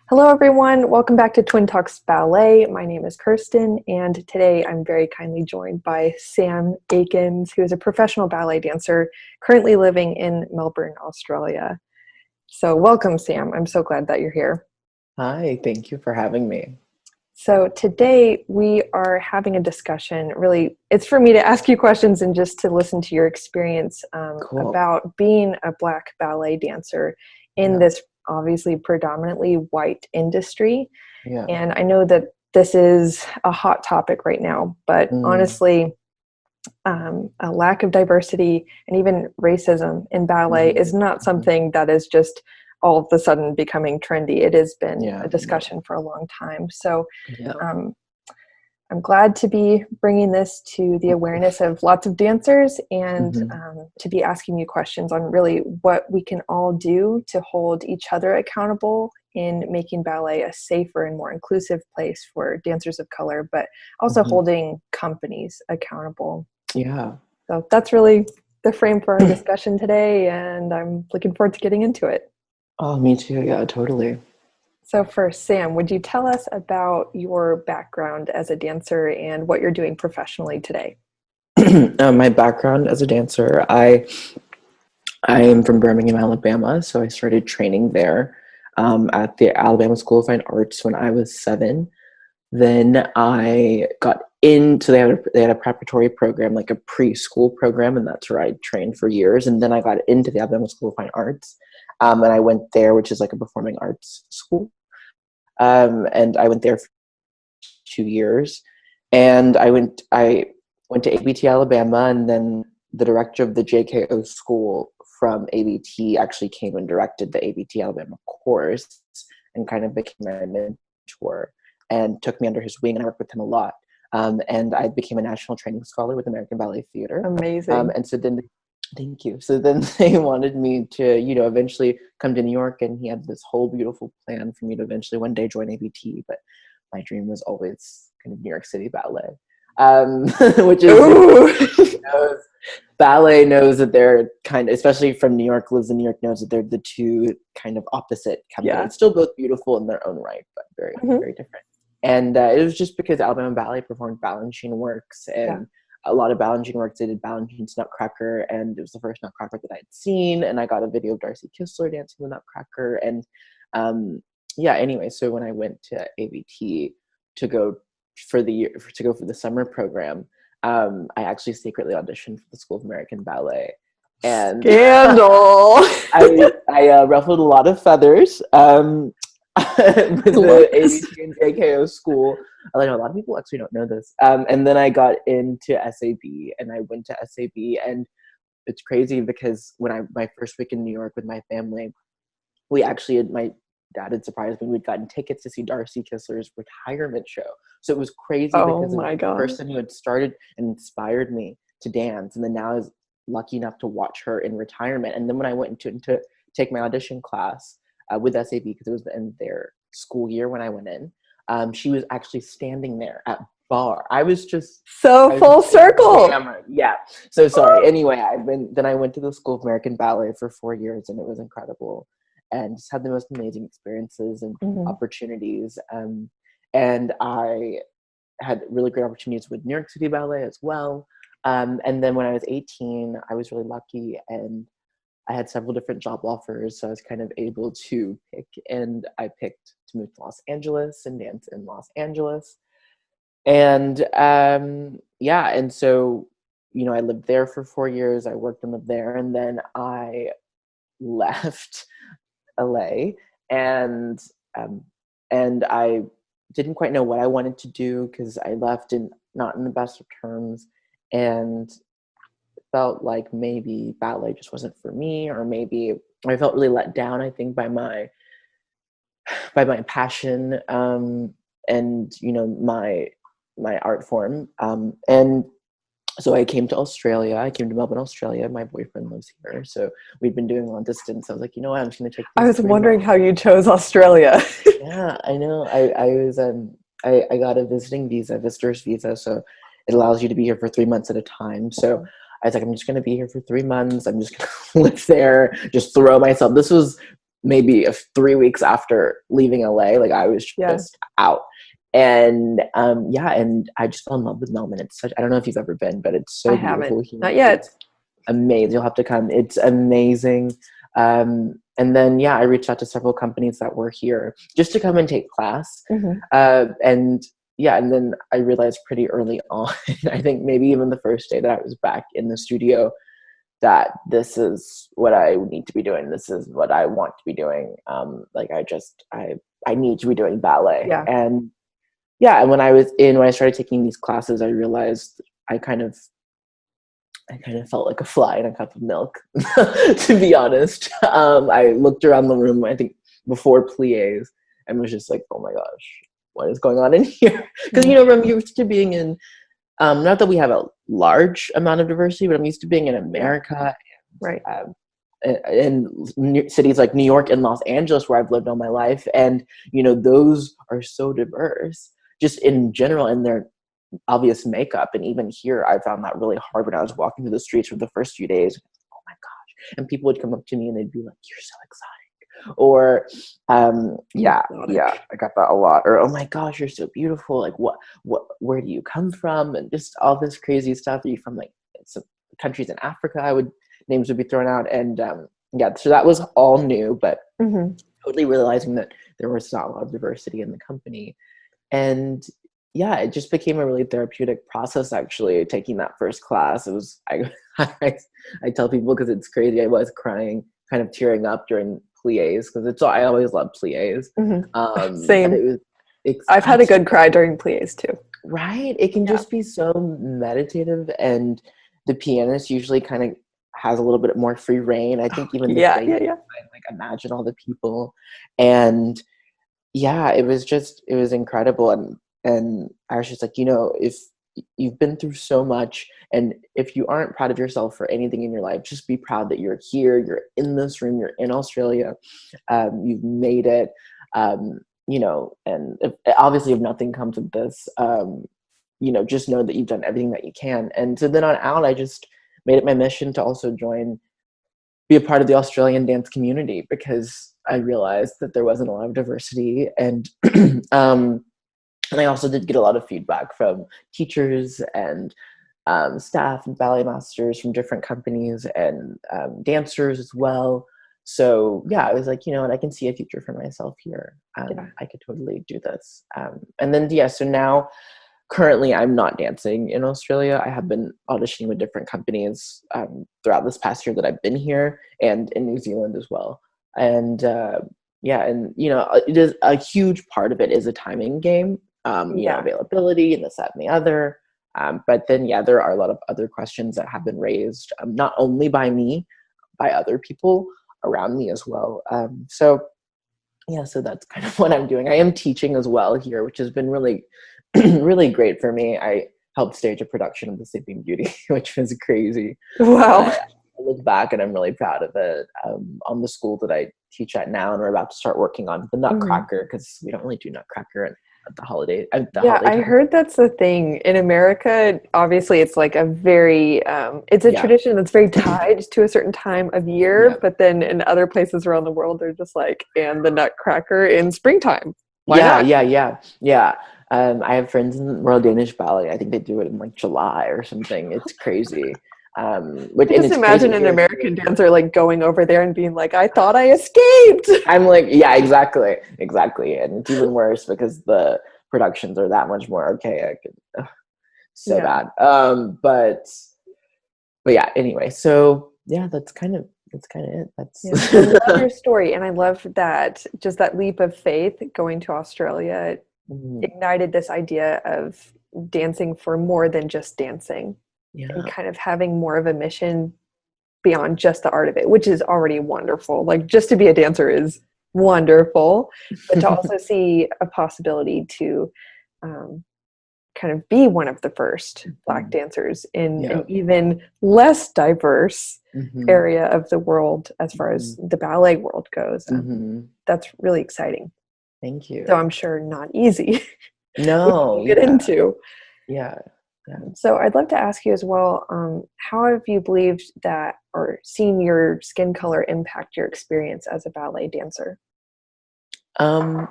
Hello, everyone. Welcome back to Twin Talks Ballet. My name is Kirsten, and today I'm very kindly joined by Sam Akins, who is a professional ballet dancer currently living in Melbourne, Australia. So welcome, Sam. I'm so glad that you're here. Hi, thank you for having me. So today we are having a discussion. Really, it's for me to ask you questions and just to listen to your experience Cool. about being a Black ballet dancer in Yeah. this obviously predominantly white industry. Yeah. And I know that this is a hot topic right now, but Mm. honestly, a lack of diversity and even racism in ballet hmm is not hmm something that is just all of a sudden becoming trendy. It has been Yeah. a No. discussion for a long time. So Yeah. um, I'm glad to be bringing this to the awareness of lots of dancers and hmm to be asking you questions on really what we can all do to hold each other accountable in making ballet a safer and more inclusive place for dancers of color, but also hmm holding companies accountable. Yeah. So that's really the frame for our discussion today, and I'm looking forward to getting into it. Oh, me too. Yeah, totally. So first, Sam, would you tell us about your background as a dancer and what you're doing professionally today? My background as a dancer, I am from Birmingham, Alabama, so I started training there at the Alabama School of Fine Arts when I was 7. Then I got into they had a preparatory program, like a preschool program, and that's where I trained for years. And then I got into the Alabama School of Fine Arts, and I went there, which is like a performing arts school. And I went there for 2 years, and I went to ABT Alabama, and then the director of the JKO school from ABT actually came and directed the ABT Alabama course, and kind of became my mentor and took me under his wing, and I worked with him a lot. And I became a national training scholar with American Ballet Theater. Amazing. And so then, thank you. So then they wanted me to, eventually come to New York, and he had this whole beautiful plan for me to eventually one day join ABT. But my dream was always kind of New York City Ballet, which is, Ooh. ballet knows that they're kind of, especially from New York, lives in New York, knows that they're the two kind of opposite Yeah. companies. Still both beautiful in their own right, but very, Mhm. very different. And it was just because Alabama Ballet performed Balanchine works, Yeah. and a lot of Balanchine works. They did Balanchine's Nutcracker, and it was the first Nutcracker that I had seen. And I got a video of Darcy Kistler dancing the Nutcracker. And yeah, anyway, so when I went to ABT to go for the summer program, I actually secretly auditioned for the School of American Ballet, and Scandal. I ruffled a lot of feathers with I love the this. ABT and JKO school. I know a lot of people actually don't know this. And then I got into SAB, and I went to SAB, and it's crazy because when my first week in New York with my family, we actually had my dad had surprised me. We'd gotten tickets to see Darcy Kistler's retirement show. So it was crazy Oh because it was my the God. person who had started and inspired me to dance. And then now I was lucky enough to watch her in retirement. And then when I went to take my audition class with SAB, because it was the end of their school year when I went in, she was actually standing there at bar. I was just So full circle. enamored. Yeah. So sorry. Anyway, I went to the School of American Ballet for 4 years, and it was incredible, and just had the most amazing experiences and Mhm. opportunities. And I had really great opportunities with New York City Ballet as well. And then when I was 18, I was really lucky, and I had several different job offers. So I was kind of able to pick, and I picked to move to Los Angeles and dance in Los Angeles. And yeah, and so, I lived there for 4 years. I worked and lived there. And then I left LA, and um, and I didn't quite know what I wanted to do because I left in not in the best of terms, and felt like maybe ballet just wasn't for me, or maybe I felt really let down, I think, by my passion, and my art form, and so I came to Australia. I came to Melbourne, Australia. My boyfriend lives here, so we'd been doing long distance. I was like, you know what? I'm just going to take I these was three wondering months. how you chose Australia. Yeah, I know. I got a visitor's visa, so it allows you to be here for 3 months at a time. So I was like, I'm just going to be here for 3 months. I'm just going to live there, just throw myself. This was maybe 3 weeks after leaving LA, like I was Yeah. just out. And and I just fell in love with Melbourne. It's such, I don't know if you've ever been, but it's so I beautiful haven't. here. Not yet. It's amazing. You'll have to come. It's amazing. And then, I reached out to several companies that were here just to come and take class. Mm-hmm. And then I realized pretty early on, I think maybe even the first day that I was back in the studio, that this is what I need to be doing. This is what I want to be doing. I need to be doing ballet. Yeah. And when I started taking these classes, I realized I kind of felt like a fly in a cup of milk, to be honest. I looked around the room, I think before pliés, and was just like, oh my gosh, what is going on in here? Because, I'm used to being in, not that we have a large amount of diversity, but I'm used to being in America. Right. In cities like New York and Los Angeles, where I've lived all my life. And, those are so diverse just in general in their obvious makeup. And even here, I found that really hard when I was walking through the streets for the first few days. Oh my gosh. And people would come up to me and they'd be like, you're so exotic. Or, I got that a lot. Or, oh my gosh, you're so beautiful. Like, where do you come from? And just all this crazy stuff. Are you from like some countries in Africa? Names would be thrown out. And so that was all new, but totally realizing that there was not a lot of diversity in the company. And it just became a really therapeutic process, actually, taking that first class. It was, I tell people, because it's crazy, I was crying, kind of tearing up during pliés, because I always loved pliés. Same. I've had a good cry during pliés too. Right? It can just be so meditative, and the pianist usually kind of has a little bit more free reign. I think even like imagine all the people, and it was incredible. And I was just like, if you've been through so much, and if you aren't proud of yourself for anything in your life, just be proud that you're here, you're in this room, you're in Australia, you've made it, and obviously if nothing comes of this, just know that you've done everything that you can. And so then on out, I just made it my mission to also be a part of the Australian dance community, because I realized that there wasn't a lot of diversity. And and I also did get a lot of feedback from teachers and staff and ballet masters from different companies, and dancers as well. So I was like, what, I can see a future for myself here. I could totally do this. And then so now currently I'm not dancing in Australia. I have been auditioning with different companies throughout this past year that I've been here, and in New Zealand as well. And and it is a huge part of it is a timing game. Availability and this, that, and the other. But then, there are a lot of other questions that have been raised, not only by me, by other people around me as well. So that's kind of what I'm doing. I am teaching as well here, which has been really, really great for me. I helped stage a production of The Sleeping Beauty, which was crazy. Wow. I look back and I'm really proud of it, on the school that I teach at now. And we're about to start working on the Nutcracker, because we don't really do Nutcracker at the holiday. I heard that's the thing in America. Obviously, it's like a very it's a tradition that's very tied to a certain time of year. But then in other places around the world, they're just like, and the Nutcracker in springtime. Why not? I have friends in Royal Danish Ballet. I think they do it in like July or something. It's crazy. Just imagine an American dancer like going over there and being like, I thought I escaped. I'm like, exactly. And it's even worse because the productions are that much more archaic. Bad. But anyway, so that's kind of it. I love your story, and I love that just that leap of faith going to Australia ignited this idea of dancing for more than just dancing. And kind of having more of a mission beyond just the art of it, which is already wonderful. Like, just to be a dancer is wonderful, but to also see a possibility to kind of be one of the first Black dancers in an even less diverse area of the world as far as the ballet world goes. That's really exciting. Thank you. So I'm sure not easy. No. Get into. Yeah. Yeah. So I'd love to ask you as well, how have you believed that or seen your skin color impact your experience as a ballet dancer? Um,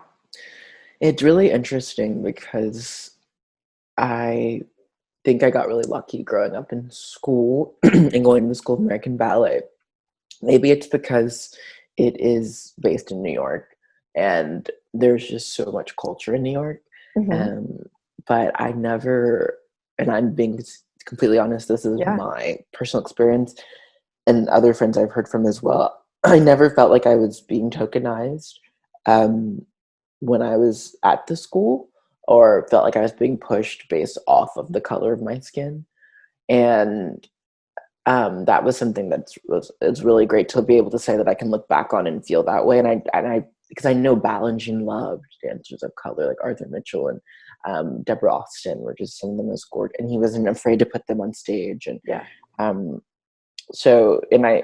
it's really interesting because I think I got really lucky growing up in school and going to the School of American Ballet. Maybe it's because it is based in New York and there's just so much culture in New York. Hmm. Um, but I never, and I'm being completely honest, this is Yeah. my personal experience and other friends I've heard from as well. I never felt like I was being tokenized um, when I was at the school, or felt like I was being pushed based off of the color of my skin. And that was something it's really great to be able to say that I can look back on and feel that way. And I because I know Ballantyne loved dancers of color like Arthur Mitchell and Deborah Austin were just some of the most gorgeous, and he wasn't afraid to put them on stage. And Yeah. um, so and I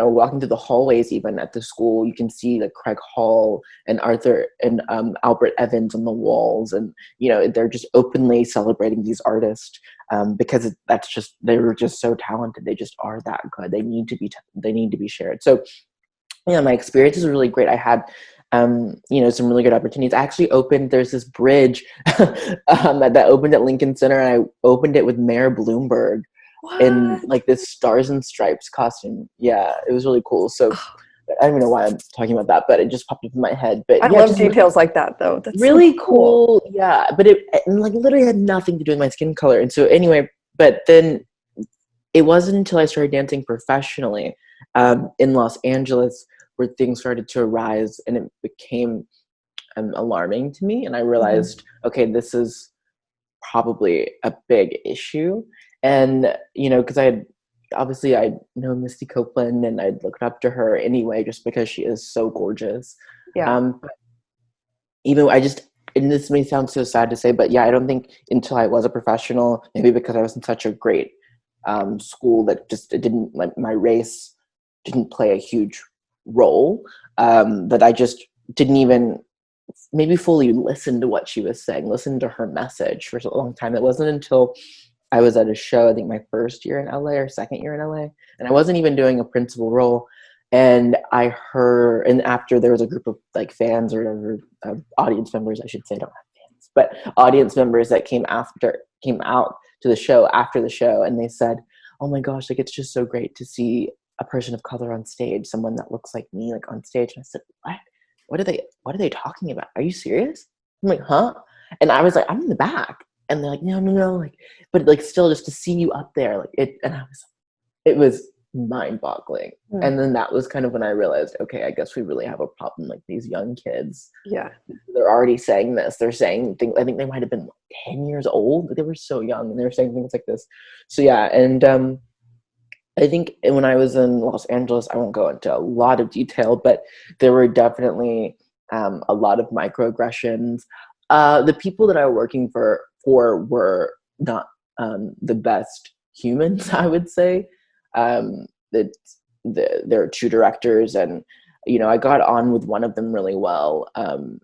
walking through the hallways even at the school, you can see like Craig Hall and Arthur and Albert Evans on the walls, and they're just openly celebrating these artists because that's just, they were just so talented, they just are that good, they need to be shared. So my experience is really great. I had some really good opportunities. I actually there's this bridge that opened at Lincoln Center, and I opened it with Mayor Bloomberg in What? like this stars and stripes costume. Yeah, it was really cool. So I don't even know why I'm talking about that, but it just popped up in my head. But I yeah, love just really, details like that, though. That's so really cool. cool. Yeah, but it and like literally had nothing to do with my skin color. And so anyway, but then it wasn't until I started dancing professionally in Los Angeles where things started to arise, and it became alarming to me. And I Hmm. realized, okay, this is probably a big issue. And because I know Misty Copeland, and I'd looked up to her anyway just because she is so gorgeous. Yeah. But even I just, and this may sound so sad to say, but yeah, I don't think until I was a professional, maybe because I was in such a great school that just, it didn't, like, my race didn't play a huge role, that I just didn't even maybe fully listen to what she was saying, listen to her message for a long time. It wasn't until I was at a show, I think my first year in LA or second year in LA, and I wasn't even doing a principal role. And I heard, and after there was a group of like fans or whatever, audience members, I should say, I don't have fans, but audience members that came out to the show after the show, and they said, "Oh my gosh, like it's just so great to see a person of color on stage, someone that looks like me, like on stage." And I said, "What? What are they talking about? Are you serious?" I'm like, "Huh?" And I was like, "I'm in the back." And they're like, "No, no, no." Like, but like still just to see you up there, like it was mind boggling. Mm. And then that was kind of when I realized, okay, I guess we really have a problem. Like these young kids, Yeah. they're already saying this. They're saying things, I think they might have been 10 years old, but they were so young and they were saying things like this. So yeah. And I think when I was in Los Angeles, I won't go into a lot of detail, but there were definitely a lot of microaggressions. The people that I were working for were not the best humans, I would say. Um, that there are two directors, and I got on with one of them really well, and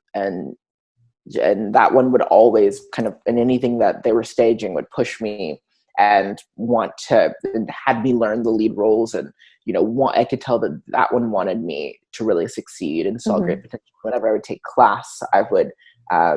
that one would always kind of, in anything that they were staging, would push me and and had me learn the lead roles. And I could tell that that one wanted me to really succeed and saw Hmm. great potential. Whenever I would take class, I would I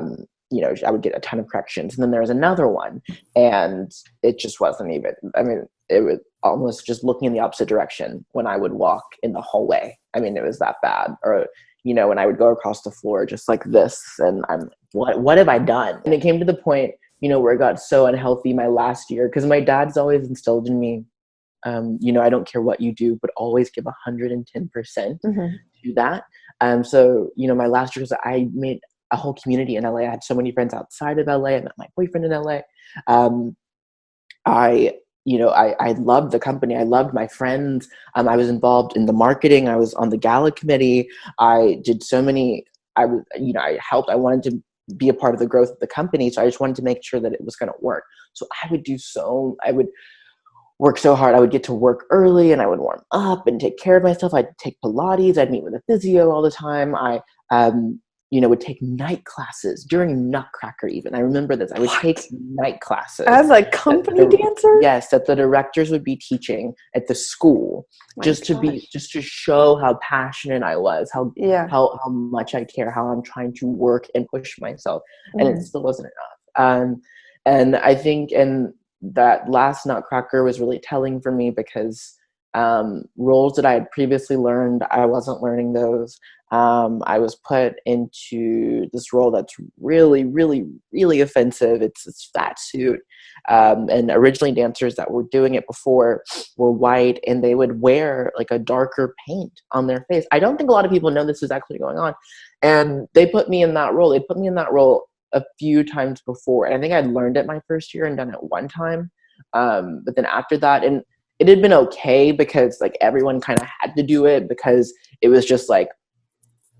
would get a ton of corrections. And then there was another one, and it just wasn't even, I mean, it was almost just looking in the opposite direction when I would walk in the hallway. I mean, it was that bad. Or when I would go across the floor just like this, and I'm, what have I done? And it came to the point, where it got so unhealthy my last year, because my dad's always instilled in me, I don't care what you do, but always give 110% Hmm. to that. So, my last year was, I made a whole community in LA. I had so many friends outside of LA. I met my boyfriend in LA. Um, I, I loved the company. I loved my friends. I was involved in the marketing. I was on the gala committee. I did so many, I was, I helped. I wanted to be a part of the growth of the company. So I just wanted to make sure that it was going to work. So I would work so hard. I would get to work early, and I would warm up and take care of myself. I'd take Pilates. I'd meet with a physio all the time. would take night classes during Nutcracker even. I remember this. I would take night classes. As a company dancer? Yes, that the directors would be teaching at the school just to show how passionate I was, how much I care, how I'm trying to work and push myself. And it still wasn't enough. And I think that last Nutcracker was really telling for me because roles that I had previously learned, I wasn't learning those. I was put into this role that's really, really, really offensive. It's fat suit. And originally dancers that were doing it before were white, and they would wear like a darker paint on their face. I don't think a lot of people know this is actually going on. And they put me in that role. They put me in that role a few times before. And I think I'd learned it my first year and done it one time. But then after that, and it had been okay because like everyone kind of had to do it because it was just like,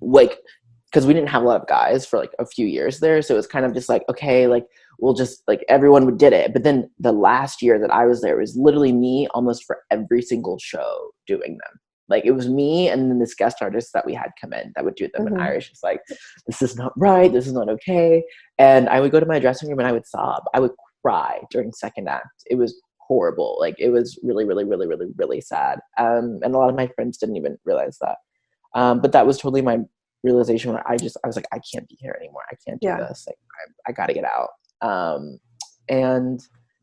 because we didn't have a lot of guys for like a few years there. So it was kind of just like, okay, like we'll just like everyone did it. But then the last year that I was there, it was literally me almost for every single show doing them. Like it was me and then this guest artist that we had come in that would do them. And I was just like, this is not right. This is not okay. And I would go to my dressing room and I would sob. I would cry during second act. It was horrible. Like it was really, really, really, really, really sad. And a lot of my friends didn't even realize that. But that was totally my realization where I was like, I can't be here anymore. I can't do this. Like, I got to get out. And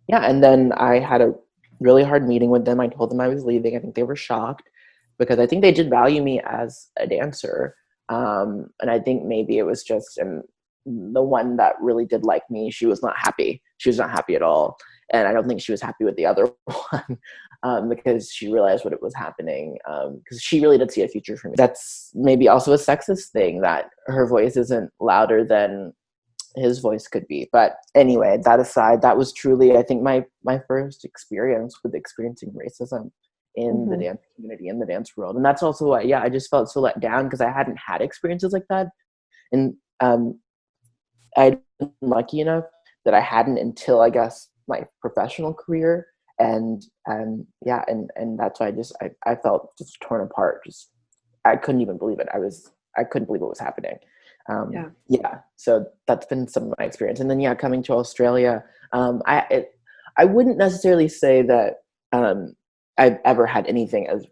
then I had a really hard meeting with them. I told them I was leaving. I think they were shocked because I think they did value me as a dancer. And I think maybe it was just, and the one that really did like me, she was not happy. She was not happy at all. And I don't think she was happy with the other one because she realized what it was happening. Because she really did see a future for me. That's maybe also a sexist thing that her voice isn't louder than his voice could be. But anyway, that aside, that was truly, I think, my first experience with experiencing racism in the dance community, in the dance world. And that's also why, I just felt so let down because I hadn't had experiences like that. And I'd been lucky enough that I hadn't until, I guess, my professional career. And that's why I felt just torn apart. Just, I couldn't even believe it. I couldn't believe what was happening. So that's been some of my experience. And then, coming to Australia, I wouldn't necessarily say that I've ever had anything as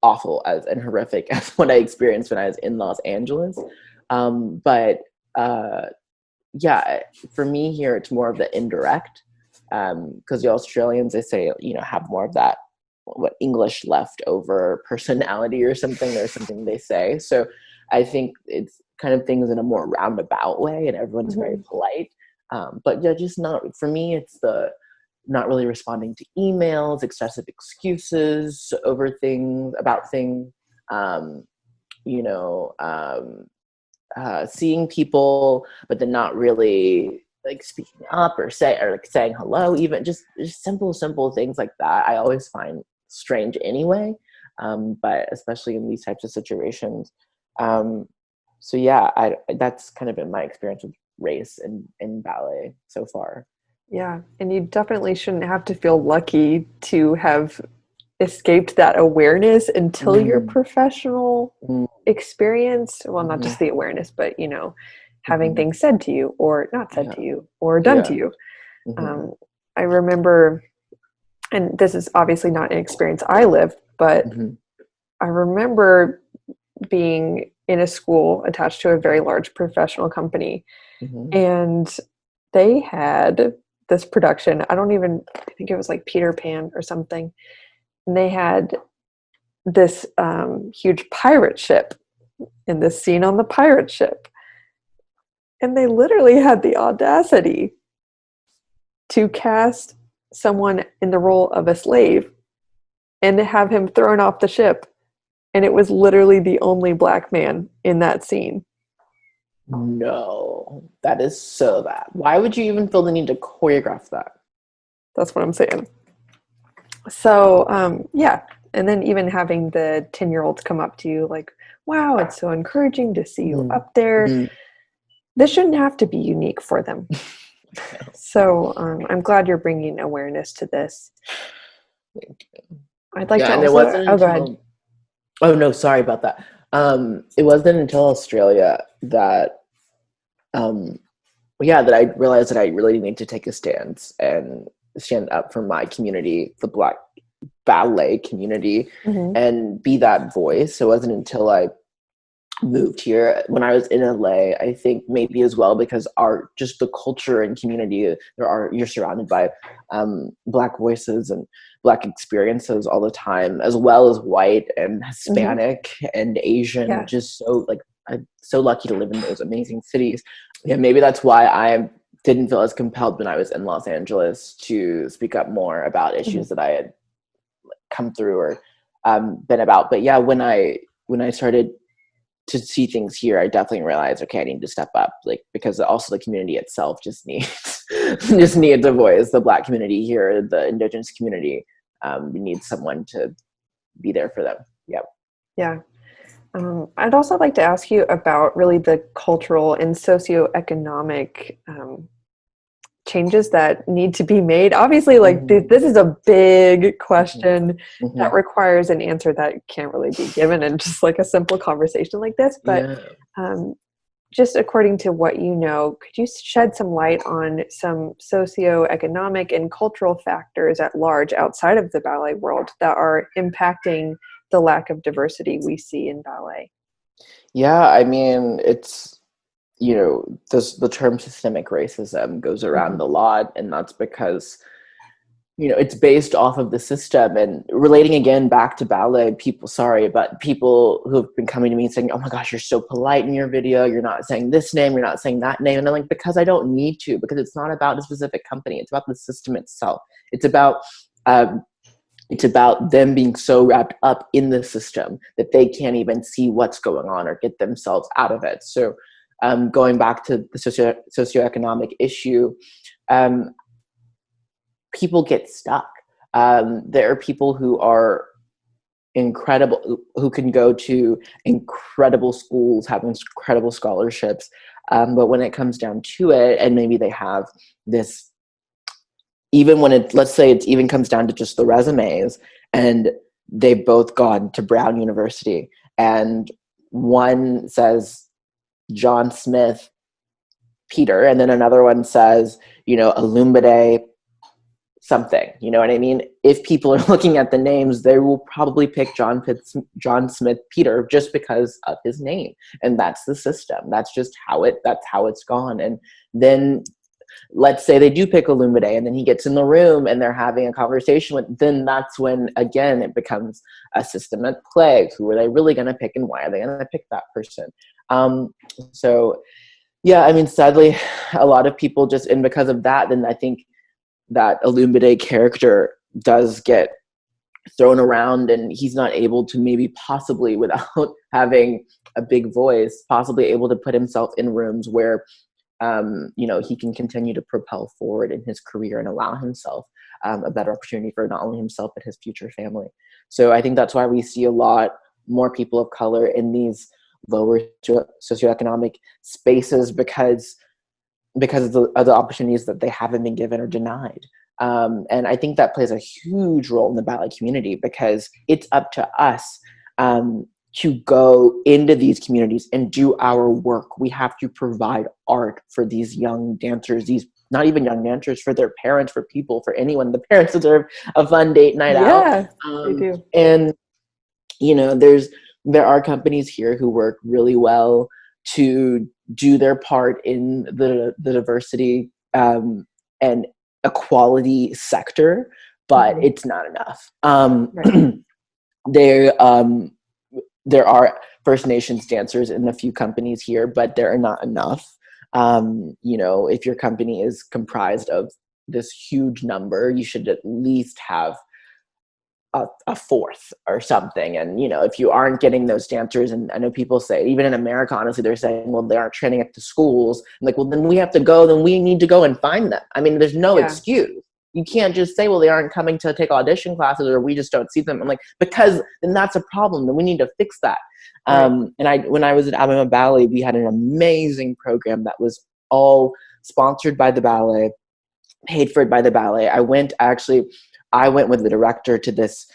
awful and horrific as what I experienced when I was in Los Angeles. But for me here, it's more of the indirect, because the Australians, they say, have more of that, what English leftover personality or something. There's something they say. So I think it's kind of things in a more roundabout way, and everyone's very polite. But just not, for me, it's the not really responding to emails, excessive excuses over things, about things, seeing people, but then not really like speaking up or saying hello, even just simple things like that. I always find strange anyway, but especially in these types of situations. That's kind of been my experience with race in ballet so far. Yeah, and you definitely shouldn't have to feel lucky to have escaped that awareness until your professional experience. Well, not just the awareness, but, having things said to you or not said to you or done to you. I remember, and this is obviously not an experience I lived, but I remember being in a school attached to a very large professional company, and they had this production. I think it was like Peter Pan or something. And they had this huge pirate ship in this scene on the pirate ship. And they literally had the audacity to cast someone in the role of a slave and have him thrown off the ship. And it was literally the only black man in that scene. No, that is so bad. Why would you even feel the need to choreograph that? That's what I'm saying. So, and then even having the 10-year-olds come up to you like, wow, it's so encouraging to see you up there. This shouldn't have to be unique for them. So I'm glad you're bringing awareness to this. Thank you. I'd like to also... go ahead. Oh, no, sorry about that. It wasn't until Australia that yeah, that I realized that I really need to take a stance and stand up for my community, the Black ballet community, Mm-hmm. and be that voice. So it wasn't until I moved here when I was in LA, I think maybe as well because just the culture and community you're surrounded by Black voices and Black experiences all the time, as well as white and Hispanic and Asian, Yeah. which is so like I'm so lucky to live in those amazing cities. Yeah, maybe that's why I didn't feel as compelled when I was in Los Angeles to speak up more about issues that I had come through or been about. But yeah, when I started to see things here, I definitely realized, okay, I need to step up, like, because also the community itself just needs a voice. The Black community here, the Indigenous community, we need someone to be there for them. Yeah. Yeah. I'd also like to ask you about really the cultural and socioeconomic changes that need to be made. Obviously, like this is a big question that requires an answer that can't really be given in just like a simple conversation like this. But just according to what you know, could you shed some light on some socioeconomic and cultural factors at large outside of the ballet world that are impacting the lack of diversity we see in ballet? Yeah, I mean, it's, the term systemic racism goes around a lot, and that's because, it's based off of the system. And relating again back to ballet, people who've been coming to me and saying, oh my gosh, you're so polite in your video, you're not saying this name, you're not saying that name. And I'm like, because I don't need to, because it's not about a specific company, it's about the system itself. It's about them being so wrapped up in the system that they can't even see what's going on or get themselves out of it. So going back to the socioeconomic issue, people get stuck. There are people who are incredible, who can go to incredible schools, have incredible scholarships, but when it comes down to it, and maybe they have this, even when let's say it even comes down to just the resumes, and they've both gone to Brown University, and one says John Smith Peter, and then another one says, Illumide something, you know what I mean? If people are looking at the names, they will probably pick John Smith Peter just because of his name. And that's the system. That's just how it's gone. And then let's say they do pick Illumide, and then he gets in the room and they're having a conversation then that's when, again, it becomes a system at play. Who are they really going to pick, and why are they going to pick that person? So yeah, I mean, sadly, a lot of people and because of that, then I think that Illumide character does get thrown around, and he's not able to, maybe possibly without having a big voice, possibly able to put himself in rooms where he can continue to propel forward in his career and allow himself a better opportunity for not only himself, but his future family. So I think that's why we see a lot more people of color in these lower socioeconomic spaces, because of the opportunities that they haven't been given or denied. And I think that plays a huge role in the ballet community, because it's up to us to go into these communities and do our work. We have to provide art for these young dancers, these not even young dancers, for their parents, for people, for anyone. The parents deserve a fun date night out. Yeah, they do. And, there are companies here who work really well to do their part in the diversity and equality sector, but it's not enough. There are First Nations dancers in a few companies here, but there are not enough. If your company is comprised of this huge number, you should at least have a fourth or something. And if you aren't getting those dancers, and I know people say, even in America, honestly, they're saying, well, they aren't training at the schools. I'm like, well, then we need to go and find them. I mean, there's no excuse. You can't just say, well, they aren't coming to take audition classes, or we just don't see them. I'm like, because then that's a problem. Then we need to fix that. And when I was at Alabama Ballet, we had an amazing program that was all sponsored by the ballet, paid for by the ballet. I went with the director to this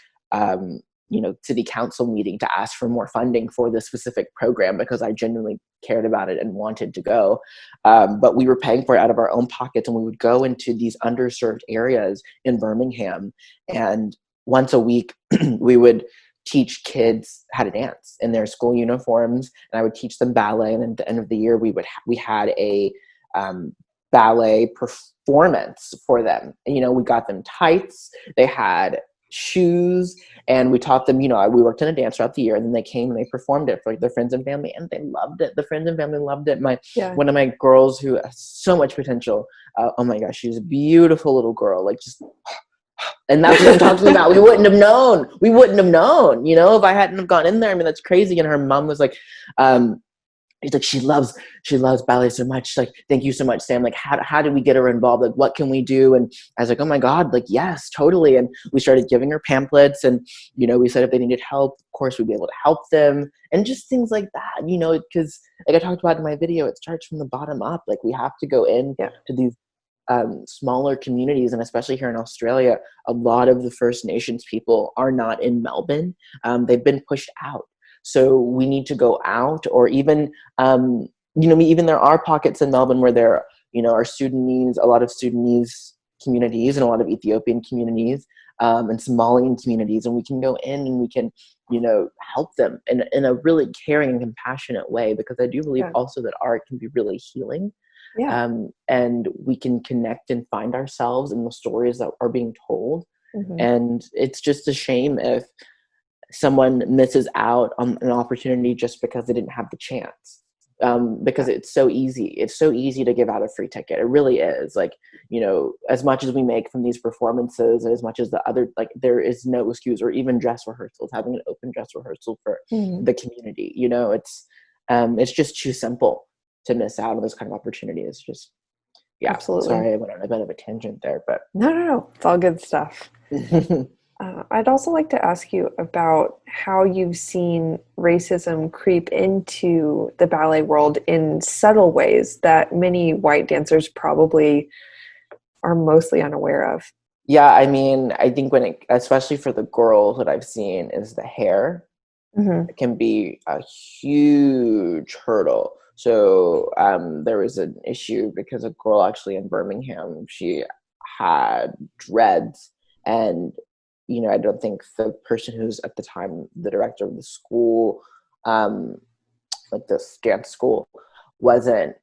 city council meeting to ask for more funding for this specific program because I genuinely cared about it and wanted to go. But we were paying for it out of our own pockets, and we would go into these underserved areas in Birmingham. And once a week, we would teach kids how to dance in their school uniforms, and I would teach them ballet. And at the end of the year, we had a ballet performance for them. And, we got them tights, they had shoes, and we taught them, we worked in a dance throughout the year, and then they came and they performed it for their friends and family, and they loved it. The friends and family loved it. One of my girls who has so much potential, oh my gosh, she's a beautiful little girl, like just, and that's what I'm talking about. We wouldn't have known, if I hadn't have gone in there. I mean, that's crazy. And her mom was like, she's like, she loves ballet so much. She's like, thank you so much, Sam. Like, how did we get her involved? Like, what can we do? And I was like, oh my God, like, yes, totally. And we started giving her pamphlets, and, we said if they needed help, of course we'd be able to help them, and just things like that, because like I talked about in my video, it starts from the bottom up. Like, we have to go in to these smaller communities, and especially here in Australia, a lot of the First Nations people are not in Melbourne. They've been pushed out. So we need to go out, or even, even there are pockets in Melbourne where there, are Sudanese, a lot of Sudanese communities and a lot of Ethiopian communities, and Somalian communities. And we can go in and we can, help them in a really caring and compassionate way, because I do believe also that art can be really healing. Yeah. And we can connect and find ourselves in the stories that are being told. Mm-hmm. And it's just a shame if someone misses out on an opportunity just because they didn't have the chance. Because it's so easy. It's so easy to give out a free ticket. It really is. Like, as much as we make from these performances, and as much as the other, like, there is no excuse, or even dress rehearsals, having an open dress rehearsal for the community. It's just too simple to miss out on this kind of opportunity. It's just, Absolutely. Sorry, I went on a bit of a tangent there, but no, it's all good stuff. I'd also like to ask you about how you've seen racism creep into the ballet world in subtle ways that many white dancers probably are mostly unaware of. Yeah, I mean, I think especially for the girls, what I've seen is the hair. Mm-hmm. It can be a huge hurdle. So there was an issue because a girl actually in Birmingham, she had dreads, and I don't think the person who's at the time the director of the school, like this dance school, wasn't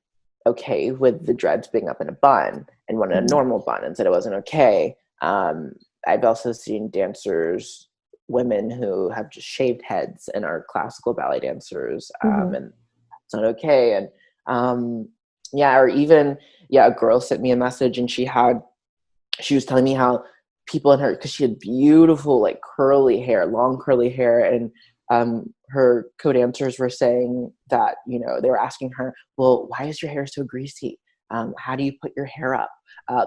okay with the dreads being up in a bun and wanted a normal bun, and said it wasn't okay. I've also seen dancers, women who have just shaved heads and are classical ballet dancers, and it's not okay. And or even a girl sent me a message, and she was telling me how people in her, because she had beautiful, like, long curly hair, and her co-dancers were saying that, they were asking her, well, why is your hair so greasy? How do you put your hair up?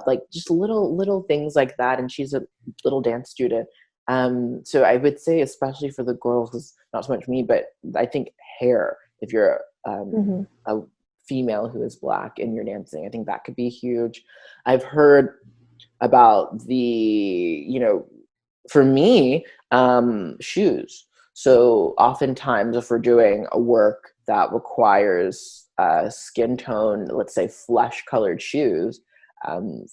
Like, just little things like that. And she's a little dance student. So I would say, especially for the girls, not so much me, but I think hair, if you're a female who is Black and you're dancing, I think that could be huge. I've heard about for me, shoes. So oftentimes if we're doing a work that requires skin tone, let's say flesh colored shoes,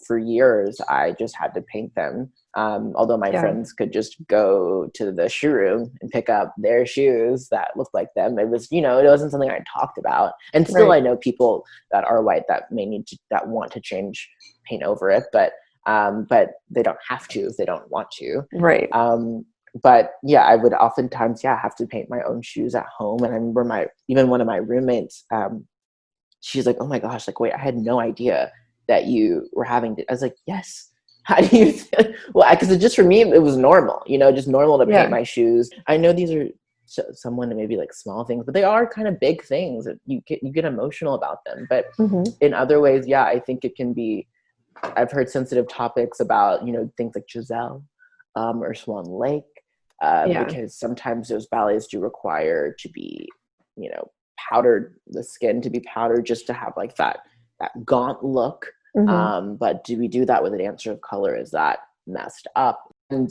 for years I just had to paint them. Although my friends could just go to the shoe room and pick up their shoes that looked like them. It was, it wasn't something I talked about. And still I know people that are white that that want to change paint over it, but they don't have to if they don't want to. Right. But I would oftentimes, have to paint my own shoes at home. And I remember even one of my roommates, she's like, oh my gosh, like, wait, I had no idea that you were having to, I was like, yes. How do you, well, because just for me, it was normal, just normal to paint my shoes. I know these are someone maybe like small things, but they are kind of big things that you get emotional about them. But in other ways, I think it can be, I've heard sensitive topics about, things like Giselle, or Swan Lake, because sometimes those ballets do require to be, powdered, the skin to be powdered just to have like that gaunt look. But do we do that with a dancer of color? Is that messed up? And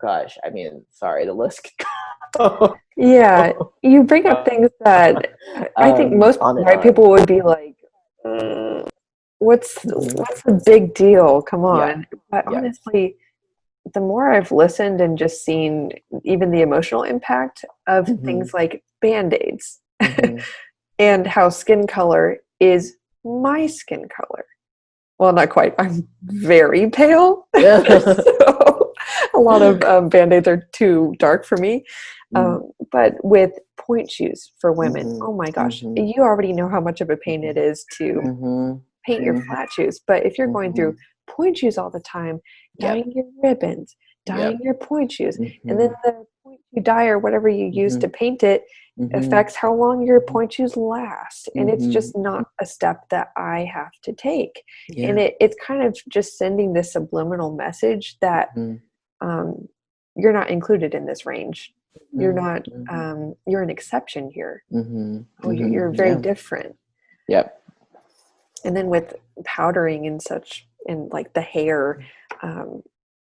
gosh, I mean, sorry, the list could go Yeah, you bring up things that I think most on and white on. people would be like, "Mm, what's Mhm. the big deal? Come Yeah, on." But yeah. honestly, the more I've listened and just seen even the emotional impact of Hmm. things like band-aids Hmm. and how skin color is my skin color. Well, not quite. I'm very pale. So a lot of band-aids are too dark for me. But with point shoes for women, Hmm. oh my gosh, Hmm. you already know how much of a pain it is to Hmm. paint your Hmm. flat shoes. But if you're going Hmm. through point shoes all the time, Yep, dyeing your ribbons, dyeing yep. your point shoes, and then Hmm. the point shoe dye or whatever you use Hmm. to paint it Hmm. affects how long your point shoes last. And it's Hmm. just not a step that I have to take. And Yeah. it's kind of just sending this subliminal message that Hmm. um, you're not included in this range. You're Hmm. not, you're an exception here. Hmm. Oh, Hmm. you're very Yeah. different. Yep. And then with powdering and such, and like the hair, um,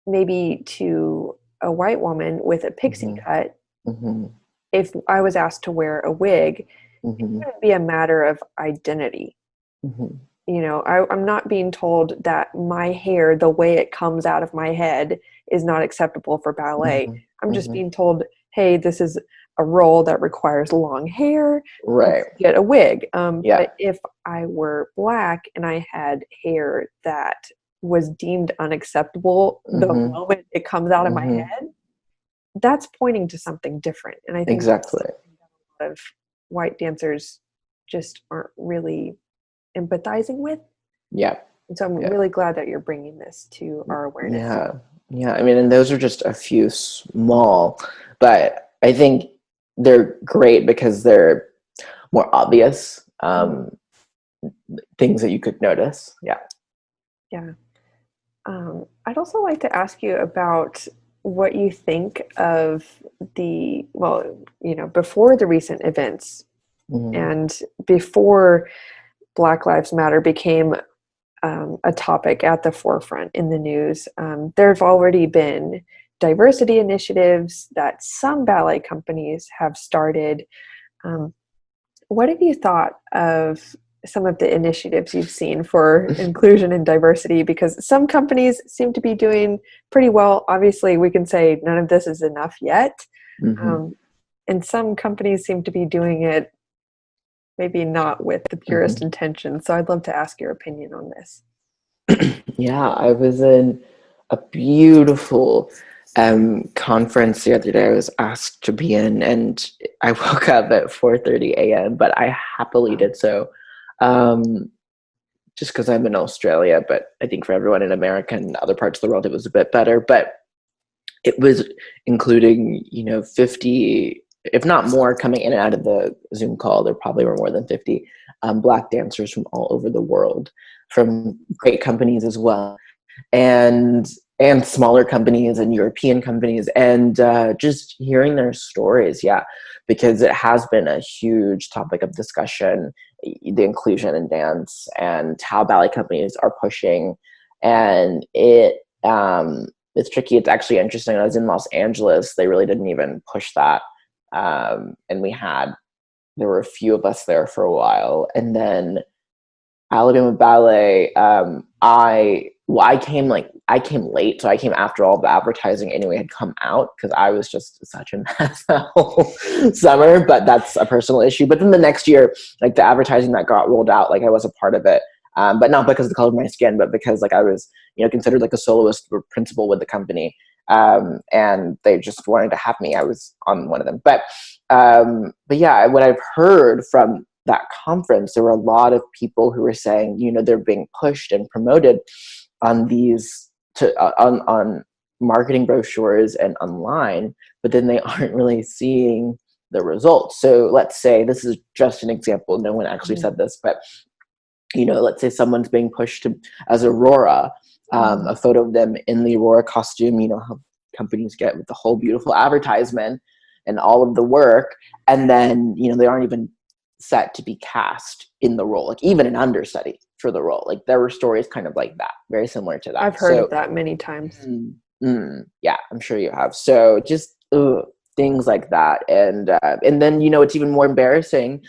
maybe to a white woman with a pixie Hmm. cut, Hmm. if I was asked to wear a wig, it Hmm. wouldn't be a matter of identity. Hmm. I'm not being told that my hair, the way it comes out of my head, is not acceptable for ballet. Hmm. I'm just Hmm. being told, hey, this is a role that requires long hair. Right. Let's get a wig. Yeah. But if I were black and I had hair that was deemed unacceptable the Hmm. moment it comes out of my Hmm. head, that's pointing to something different. And I think that's Exactly. something that a lot of white dancers just aren't really empathizing with. Yeah. And so I'm Yeah. really glad that you're bringing this to our awareness. Yeah. Yeah. I mean, and those are just a few small, but I think they're great because they're more obvious things that you could notice. Yeah. Yeah. I'd also like to ask you about what you think of before the recent events Hmm. and before Black Lives Matter became a topic at the forefront in the news. There have already been diversity initiatives that some ballet companies have started. Um, what have you thought of some of the initiatives you've seen for inclusion and diversity? Because some companies seem to be doing pretty well. Obviously, we can say none of this is enough yet. Hmm. Um, and some companies seem to be doing it maybe not with the Hmm. purest intention. So I'd love to ask your opinion on this. Yeah, I was in a beautiful conference the other day. I was asked to be in, and I woke up at 4:30 a.m., but I happily Wow. did so, um, just because I'm in Australia. But I think for everyone in America and other parts of the world, it was a bit better. But it was including, 50, if not more, coming in and out of the Zoom call. There probably were more than 50 Black dancers from all over the world, from great companies as well, and smaller companies and European companies, and just hearing their stories. Yeah, because it has been a huge topic of discussion, the inclusion in dance and how ballet companies are pushing, and it's tricky. It's actually interesting. I was in Los Angeles. They really didn't even push that. And there were a few of us there for a while. And then Alabama Ballet, I came late. So I came after all the advertising anyway had come out because I was just such a mess that whole summer, but that's a personal issue. But then the next year, like the advertising that got rolled out, like I was a part of it. But not because of the color of my skin, but because like I was, considered like a soloist or principal with the company. And they just wanted to have me. I was on one of them. But yeah, what I've heard from that conference, there were a lot of people who were saying, they're being pushed and promoted on these on marketing brochures and online, but then they aren't really seeing the results. So let's say, this is just an example, no one actually Mhm. said this, but let's say someone's being pushed as Aurora, Mhm. a photo of them in the Aurora costume, how companies get with the whole beautiful advertisement and all of the work, and then they aren't even set to be cast in the role, like even an understudy for the role. Like there were stories kind of like that, very similar to I've that. heard of So that many times. Yeah, I'm sure you have. So just things like that, and then it's even more embarrassing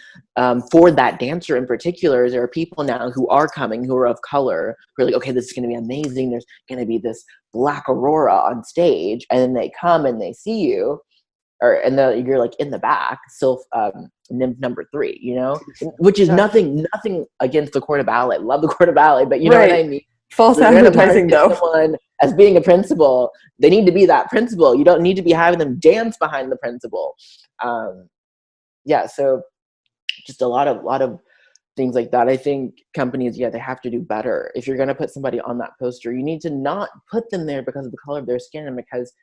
for that dancer in particular. There are people now who are coming who are of color who are like, okay, this is going to be amazing. There's going to be this black aurora on stage, and then they come and they see you, and you're like in the back, still nymph number 3, which is nothing against the court of ballet. Love the court of ballet, but you know what I mean. False They're gonna advertising, though. someone as being a principal. They need to be that principal. You don't need to be having them dance behind the principal. So just a lot of things like that. I think companies, they have to do better. If you're gonna put somebody on that poster, you need to not put them there because of the color of their skin and because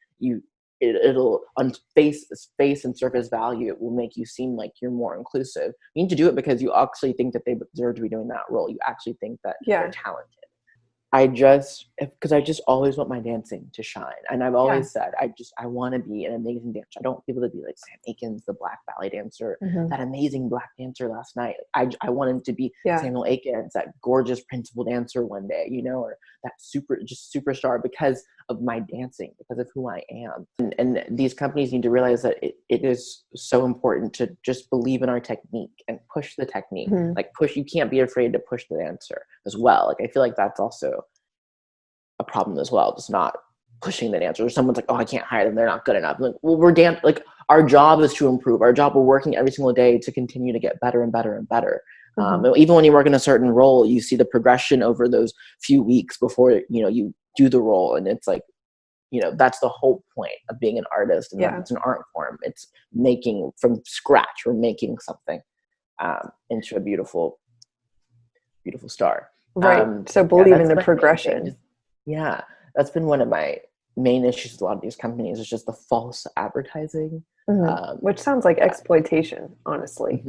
it'll on face and surface value, it will make you seem like you're more inclusive. You need to do it because you actually think that they deserve to be doing that role. You actually think that they're talented. Because I just always want my dancing to shine. And I've always said, I want to be an amazing dancer. I don't want people to be like Sam Akins, the black ballet dancer, that amazing black dancer last night. I wanted to be Samuel Akins, that gorgeous principal dancer one day, or that superstar because of my dancing, because of who I am. And these companies need to realize that it is so important to just believe in our technique and push the technique. You can't be afraid to push the dancer as well. Like, I feel like that's also a problem as well, just not pushing the dancer. Or someone's like, oh, I can't hire them, they're not good enough. Like, well, our job is to improve. Our job, we're working every single day to continue to get better and better and better. Even when you work in a certain role, you see the progression over those few weeks before you do the role, and it's like, that's the whole point of being an artist, and it's an art form. It's making from scratch. We're making something into a beautiful star. Right. So believe in the progression. That's been one of my main issues with a lot of these companies, is just the false advertising. Which sounds like exploitation, honestly.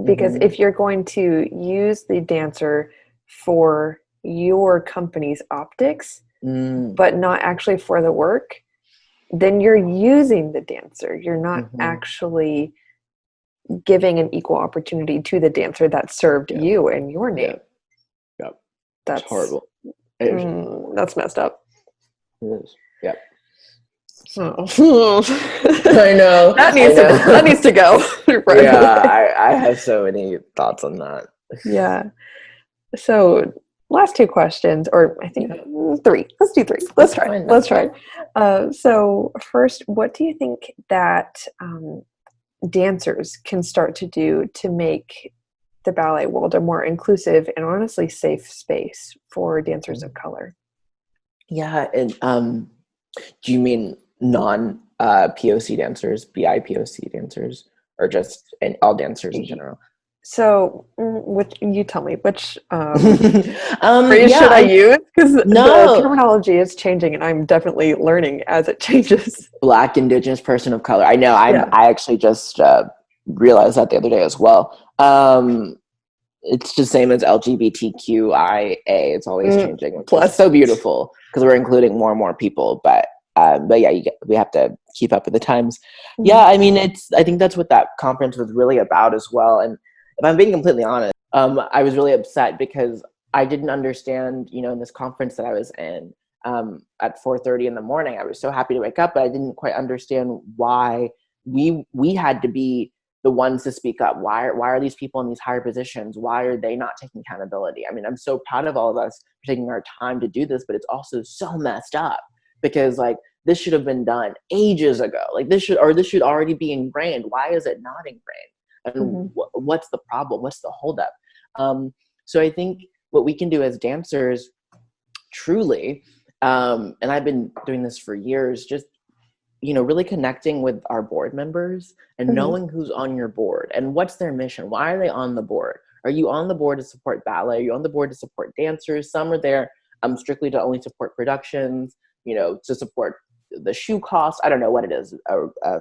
Because if you're going to use the dancer for your company's optics, but not actually for the work, then you're using the dancer. You're not actually giving an equal opportunity to the dancer that served you and your name. That's horrible. That's messed up. It is. Yeah. Oh. I know. That needs to go. Right. Yeah, I have so many thoughts on that. Yeah. So last 2 questions, or I think 3. Let's do 3. Let's try. So first, what do you think that dancers can start to do to make the ballet world a more inclusive and honestly safe space for dancers of color? Yeah, and do you mean non POC dancers, BIPOC dancers, or just all dancers in general? So, you tell me which phrase should I use? Because the terminology is changing, and I'm definitely learning as it changes. Black, Indigenous, person of color. I know. I actually just realized that the other day as well. It's the same as LGBTQIA. It's always changing. Plus, it's so beautiful because we're including more and more people. But yeah, we have to keep up with the times. Yeah, I mean, I think that's what that conference was really about as well. And if I'm being completely honest, I was really upset because I didn't understand, in this conference that I was in at 4:30 in the morning. I was so happy to wake up, but I didn't quite understand why we had to be the ones to speak up. Why are these people in these higher positions? Why are they not taking accountability? I mean, I'm so proud of all of us for taking our time to do this, but it's also so messed up because this should have been done ages ago. This should already be ingrained. Why is it not ingrained? And what's the problem? What's the holdup? So I think what we can do as dancers, truly, and I've been doing this for years, just really connecting with our board members and knowing who's on your board and what's their mission. Why are they on the board? Are you on the board to support ballet? Are you on the board to support dancers? Some are there strictly to only support productions, to support the shoe costs. I don't know what it is,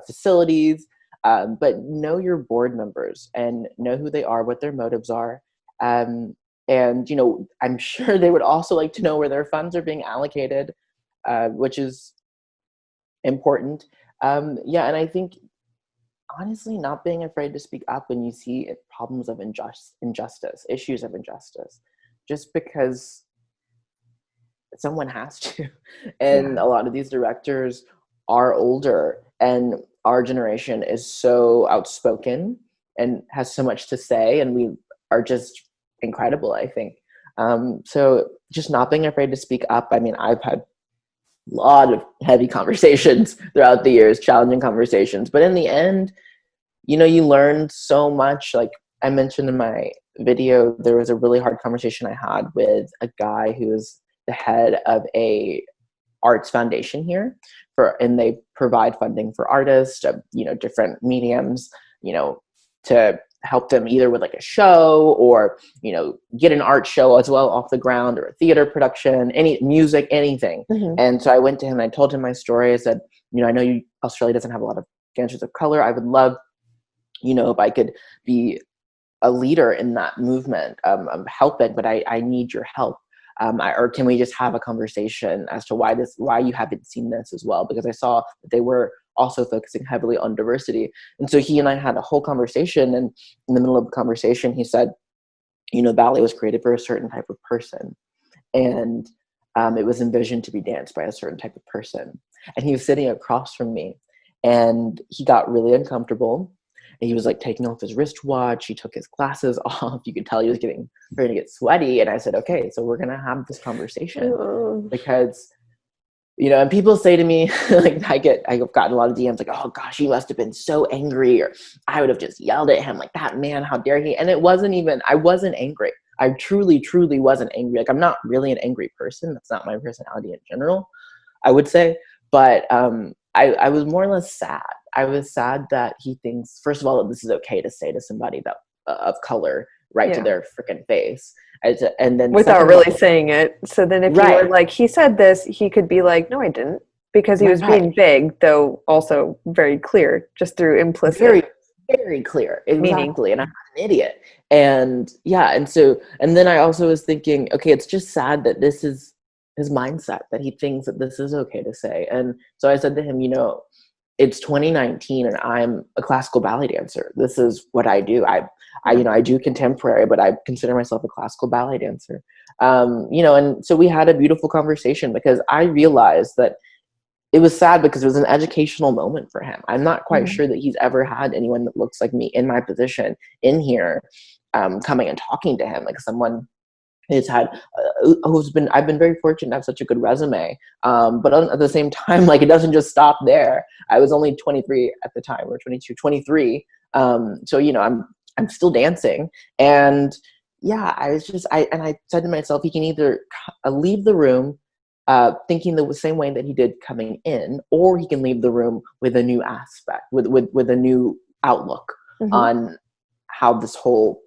facilities. But know your board members and know who they are, what their motives are. And, I'm sure they would also like to know where their funds are being allocated, which is important. And I think, honestly, not being afraid to speak up when you see problems of injustice, issues of injustice, just because someone has to. And a lot of these directors are older, and our generation is so outspoken and has so much to say, and we are just incredible, I think. So just not being afraid to speak up. I mean, I've had a lot of heavy conversations throughout the years, challenging conversations, but in the end, you know, you learn so much. Like I mentioned in my video, there was a really hard conversation I had with a guy who is the head of a arts foundation here, and they provide funding for artists of, you know, different mediums, you know, to help them either with like a show or, you know, get an art show as well off the ground, or a theater production, any music, anything. And so I went to him and I told him my story. I said, you know, I know Australia doesn't have a lot of dancers of color. I would love, you know, if I could be a leader in that movement, help it, but I need your help. Or can we just have a conversation as to why you haven't seen this as well? Because I saw that they were also focusing heavily on diversity. And so he and I had a whole conversation, and in the middle of the conversation, he said, you know, ballet was created for a certain type of person. And it was envisioned to be danced by a certain type of person. And he was sitting across from me, and he got really uncomfortable. And he was like taking off his wristwatch. He took his glasses off. You could tell he was starting to get sweaty. And I said, okay, so we're going to have this conversation because, you know, and people say to me, like, I've gotten a lot of DMs like, oh gosh, he must have been so angry, or I would have just yelled at him like, that man, how dare he? And I wasn't angry. I truly, truly wasn't angry. Like, I'm not really an angry person. That's not my personality in general, I would say. But I was more or less sad. I was sad that he thinks, first of all, that this is okay to say to somebody that of color right to their freaking face. And then without really saying it. So then if you were like, he said this, he could be like, no, I didn't. Because he was being vague, though also very clear, just through implicit. Very, very clear. Exactly. Meaning. And I'm not an idiot. And yeah, and then I also was thinking, okay, it's just sad that this is his mindset, that he thinks that this is okay to say. And so I said to him, you know, it's 2019 and I'm a classical ballet dancer. This is what I do. I do contemporary, but I consider myself a classical ballet dancer. You know, and so we had a beautiful conversation because I realized that it was sad because it was an educational moment for him. I'm not quite sure that he's ever had anyone that looks like me in my position in here, coming and talking to him, like someone has had I've been very fortunate to have such a good resume, but at the same time, like, it doesn't just stop there. I was only 23 at the time, or 22, 23. So, you know, I'm still dancing, and yeah, I said to myself, he can either leave the room thinking the same way that he did coming in, or he can leave the room with a new aspect, with a new outlook on how this whole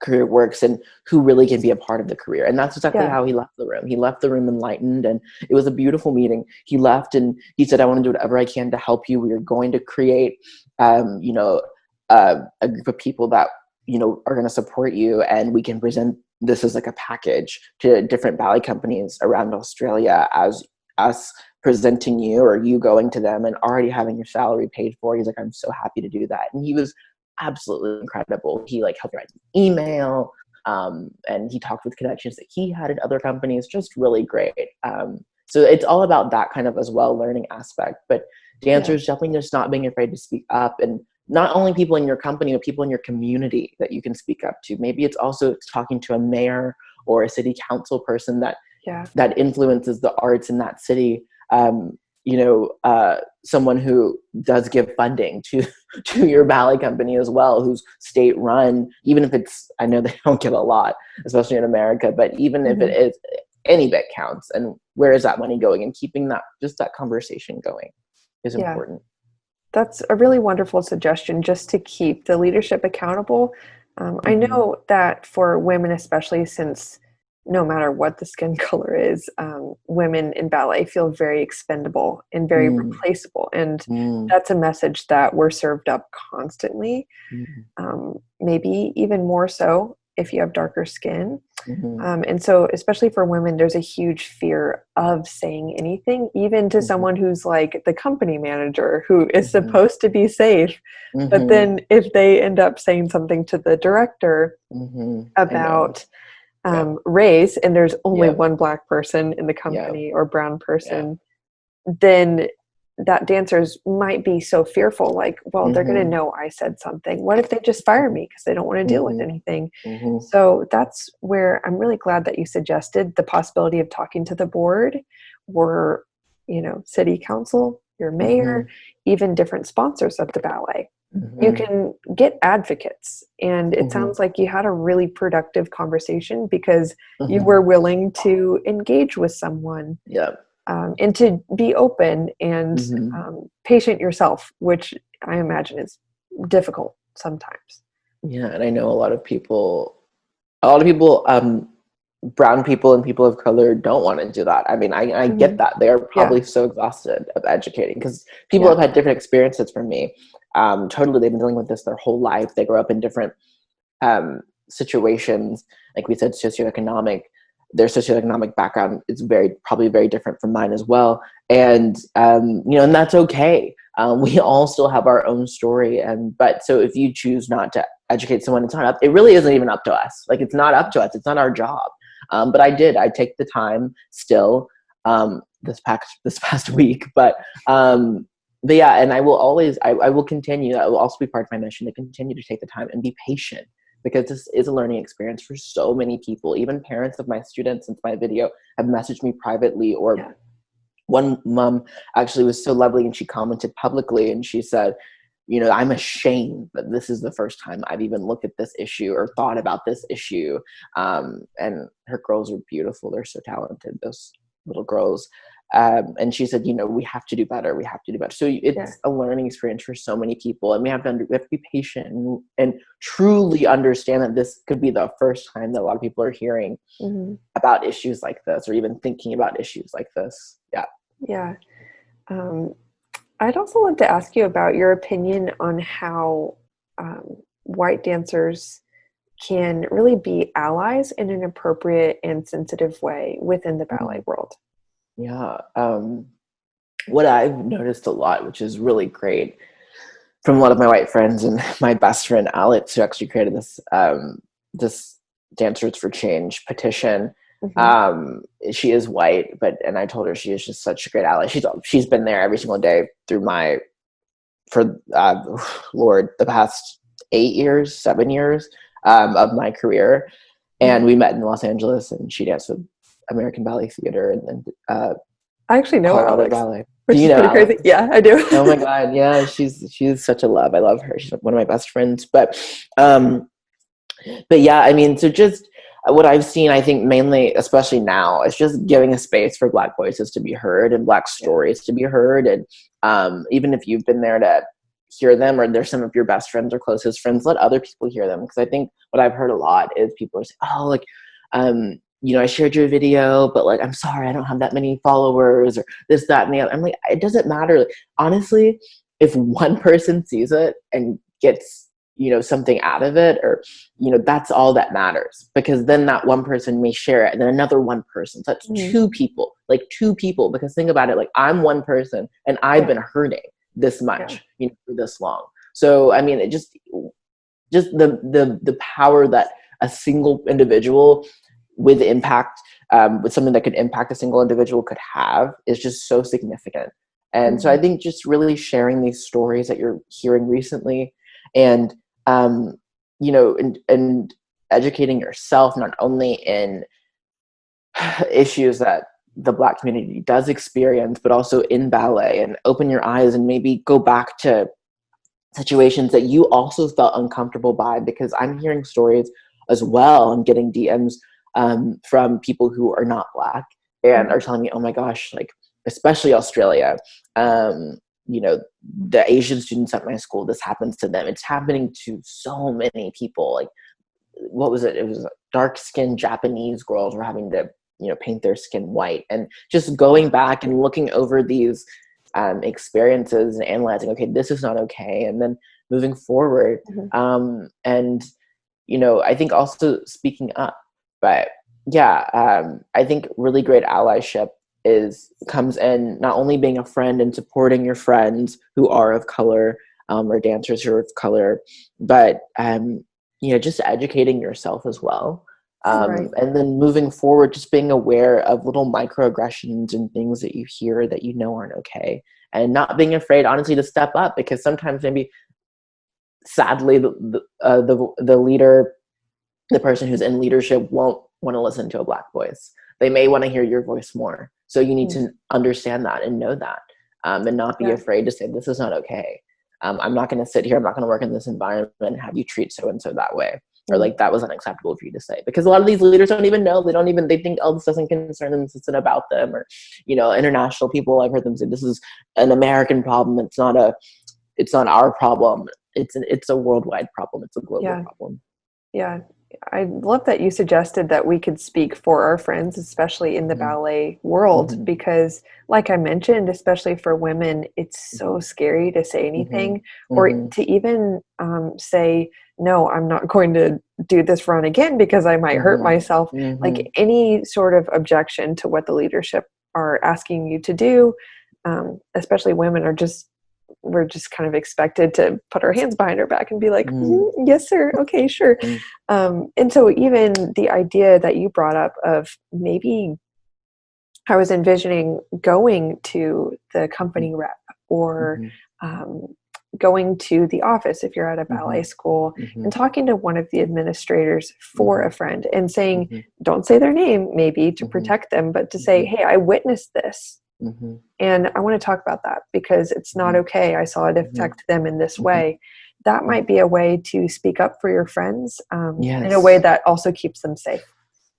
career works and who really can be a part of the career. And that's exactly how he left the room. He left the room enlightened, and it was a beautiful meeting. He left and he said, I want to do whatever I can to help you. We are going to create, you know, a group of people that, you know, are going to support you, and we can present this as like a package to different ballet companies around Australia as us presenting you, or you going to them and already having your salary paid for. He's like, I'm so happy to do that. And he was absolutely incredible. He like helped write an email, and he talked with connections that he had in other companies. Just really great. So it's all about that kind of as well, learning aspect. But dancers definitely just not being afraid to speak up, and not only people in your company, but people in your community that you can speak up to. Maybe it's also talking to a mayor or a city council person that influences the arts in that city. You know, someone who does give funding to your ballet company as well, who's state run, even if it's, I know they don't give a lot, especially in America, but even if it is, any bit counts. And where is that money going? And keeping that conversation going is important. That's a really wonderful suggestion, just to keep the leadership accountable. I know that for women, especially, since no matter what the skin color is, women in ballet feel very expendable and very replaceable. And that's a message that we're served up constantly, maybe even more so if you have darker skin. And so especially for women, there's a huge fear of saying anything, even to someone who's like the company manager, who is supposed to be safe. But then if they end up saying something to the director about race and there's only Yep. one Black person in the Yep. company or brown person, Yep. then that dancers might be so fearful, like, well, they're going to Mm-hmm. know I said something. What if they just fire me because they don't want to deal with Mm-hmm. anything? Mm-hmm. So that's where I'm really glad that you suggested the possibility of talking to the board or, city council, your mayor, even different sponsors of the ballet. You Mm-hmm. can get advocates. And it Mm-hmm. sounds like you had a really productive conversation because you Mm-hmm. were willing to engage with someone, Yep. and to be open and Mm-hmm. patient yourself, which I imagine is difficult sometimes. Yeah, and I know a lot of people, brown people and people of color don't want to do that. I mean, I get Mhm. that. They're Yeah, probably so exhausted of educating because people yeah, have had different experiences from me. Totally, they've been dealing with this their whole life. They grow up in different situations. Like we said, their socioeconomic background is probably very different from mine as well. And, and that's okay. We all still have our own story. But so if you choose not to educate someone, it really isn't even up to us. Like, it's not up to us. It's not our job. But I take the time still, this past week, but yeah, and I will continue. That will also be part of my mission, to continue to take the time and be patient, because this is a learning experience for so many people. Even parents of my students, since my video, have messaged me privately, or yeah. one mom actually was so lovely and she commented publicly and she said, I'm ashamed that this is the first time I've even looked at this issue or thought about this issue. And her girls are beautiful. They're so talented, those little girls. And she said, we have to do better. We have to do better. So Yeah. it's a learning experience for so many people. And we have to be patient and truly understand that this could be the first time that a lot of people are hearing about issues like this, or even thinking about issues like this. Yeah. Yeah. I'd also love to ask you about your opinion on how white dancers can really be allies in an appropriate and sensitive way within the ballet world. Yeah. What I've noticed a lot, which is really great, from a lot of my white friends and my best friend Alex, who actually created this Dancers for Change petition. She is white, and I told her she is just such a great ally. She's been there every single day for Lord, the past 7 years of my career. And we met in Los Angeles, and she danced with American Ballet Theater and I actually know Colorado Alex, Ballet. Do which you is know pretty Alex? crazy. Yeah, I do. Oh my God, yeah, she's such a love. I love her. She's one of my best friends. But yeah, I mean, so just what I've seen, I think mainly, especially now, is just giving a space for Black voices to be heard and Black stories to be heard. And even if you've been there to hear them, or they're some of your best friends or closest friends, let other people hear them. Because I think what I've heard a lot is people are saying, oh, like, I shared your video, but like, I'm sorry, I don't have that many followers, or this, that, and the other. I'm like, it doesn't matter. Like, honestly, if one person sees it and gets, something out of it, or, that's all that matters, because then that one person may share it, and then another one person. So that's two people, because think about it, like, I'm one person and I've been hurting this much, for this long. So, I mean, it just the power that a single individual with impact, with something that could impact a single individual could have, is just so significant. And so I think just really sharing these stories that you're hearing recently, and and educating yourself, not only in issues that the Black community does experience, but also in ballet, and open your eyes and maybe go back to situations that you also felt uncomfortable by, because I'm hearing stories as well. I'm getting DMs from people who are not Black and are telling me, oh my gosh, like, especially Australia, the Asian students at my school, this happens to them. It's happening to so many people. Like, what was it? It was dark-skinned Japanese girls were having to, paint their skin white. And just going back and looking over these experiences and analyzing, okay, this is not okay, and then moving forward. And I think also speaking up. But yeah, I think really great allyship comes in not only being a friend and supporting your friends who are of color, or dancers who are of color, but just educating yourself as well. Right. And then moving forward, just being aware of little microaggressions and things that you hear that you know aren't okay, and not being afraid, honestly, to step up, because sometimes maybe, sadly, the leader, the person who's in leadership, won't want to listen to a Black voice. They may want to hear your voice more. So you need to understand that and know that, and not be afraid to say, this is not okay. I'm not going to sit here. I'm not going to work in this environment and have you treat so-and-so that way. Or like, that was unacceptable for you to say. Because a lot of these leaders don't even know. They think, oh, this doesn't concern them. This isn't about them. Or, international people, I've heard them say, this is an American problem. It's not our problem. It's a worldwide problem. It's a global problem. Yeah. I love that you suggested that we could speak for our friends, especially in the ballet world, because like I mentioned, especially for women, it's so scary to say anything or to even say, no, I'm not going to do this run again because I might hurt myself. Like any sort of objection to what the leadership are asking you to do, especially women we're just kind of expected to put our hands behind our back and be like, yes, sir. Okay, sure. And so even the idea that you brought up of maybe I was envisioning going to the company rep or going to the office if you're at a ballet school and talking to one of the administrators for a friend and saying, don't say their name maybe to protect them, but to say, hey, I witnessed this. And I want to talk about that because it's not okay. I saw it affect them in this way. That might be a way to speak up for your friends in a way that also keeps them safe.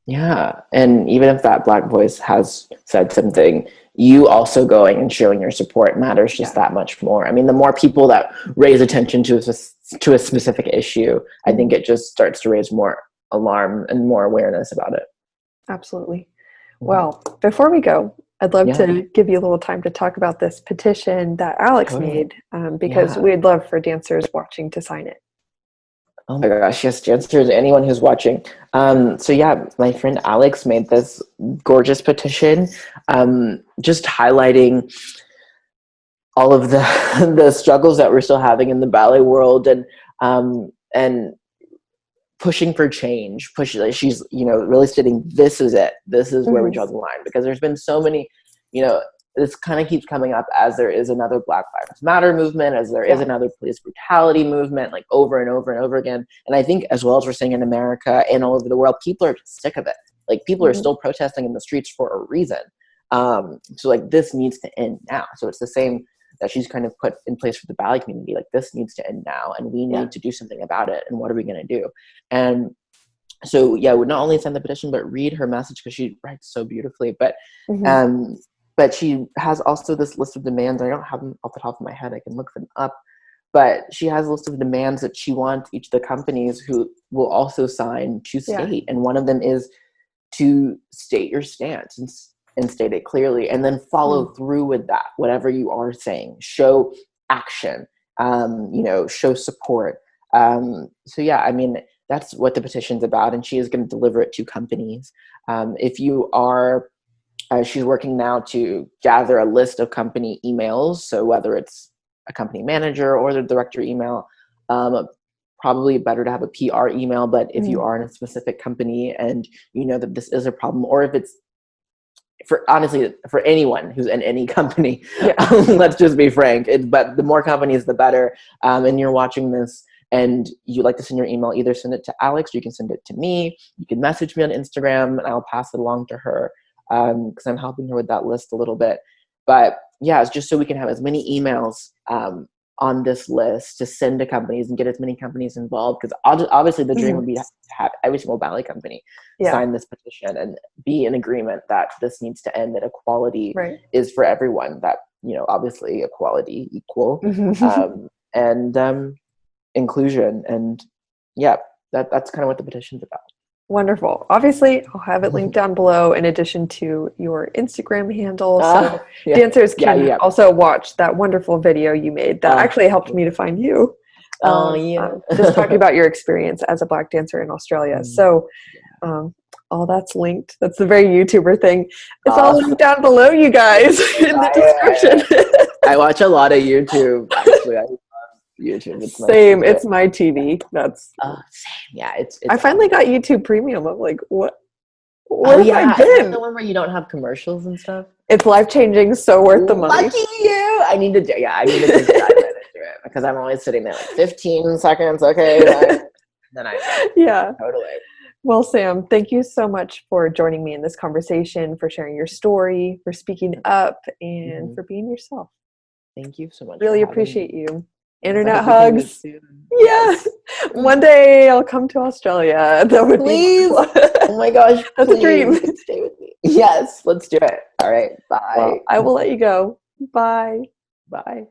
Yeah. And even if that Black voice has said something, you also going and showing your support matters just that much more. I mean, the more people that raise attention to a specific issue, I think it just starts to raise more alarm and more awareness about it. Absolutely. Well, before we go, I'd love to give you a little time to talk about this petition that Alex made, because we'd love for dancers watching to sign it. Oh my gosh, yes, dancers, anyone who's watching. My friend Alex made this gorgeous petition, just highlighting all of the struggles that we're still having in the ballet world, and pushing for change. She's really stating, this is it. This is where we draw the line, because there's been so many, this kind of keeps coming up as there is another Black Lives Matter movement, as there is another police brutality movement, like over and over and over again. And I think, as well as we're seeing in America and all over the world, people are just sick of it. Like, people are still protesting in the streets for a reason. So like, this needs to end now. So it's the same that she's kind of put in place for the ballet community. Like, this needs to end now, and we need to do something about it. And what are we going to do? And so, would not only send the petition, but read her message, because she writes so beautifully. But she has also this list of demands. I don't have them off the top of my head. I can look them up. But she has a list of demands that she wants each of the companies who will also sign to state. And one of them is to state your stance and state it clearly, and then follow through with that. Whatever you are saying, show action, show support. That's what the petition's about, and she is going to deliver it to companies. If you are, she's working now to gather a list of company emails. So whether it's a company manager or the director email, probably better to have a PR email. But if you are in a specific company and you know that this is a problem, or if it's for anyone who's in any company, let's just be frank. But the more companies, the better. And you're watching this and you like to send your email, either send it to Alex, or you can send it to me. You can message me on Instagram and I'll pass it along to her, because I'm helping her with that list a little bit. But it's just so we can have as many emails on this list to send to companies and get as many companies involved. Because obviously the dream would be to have every single ballet company sign this petition and be in agreement that this needs to end, that equality is for everyone, that, obviously equality, equal, and inclusion. And that's kind of what the petition's about. Wonderful. Obviously, I'll have it linked down below in addition to your Instagram handle. So dancers can also watch that wonderful video you made that actually helped me to find you. Just talking about your experience as a Black dancer in Australia. So all that's linked. That's the very YouTuber thing. It's all linked down below, you guys, in the description. I watch a lot of YouTube, actually. YouTube. It's my Same. favorite. It's my TV. That's. Same. Yeah, it's I finally got YouTube Premium. I'm like, what? Oh Where have yeah, I is that been? the one where you don't have commercials and stuff? It's life changing. So worth the money. Lucky you! I need to take a dive into it because I'm always sitting there like 15 seconds. Okay, then I Yeah. totally. Well, Sam, thank you so much for joining me in this conversation, for sharing your story, for speaking up, and for being yourself. Thank you so much. Really appreciate you. Internet I hope we can hugs. meet soon. Yeah. Yes. One day I'll come to Australia. That would Please. be Oh my gosh. That's please. a dream. Stay with me. Yes, let's do it. All right. Bye. Well, I will let you go. Bye. Bye.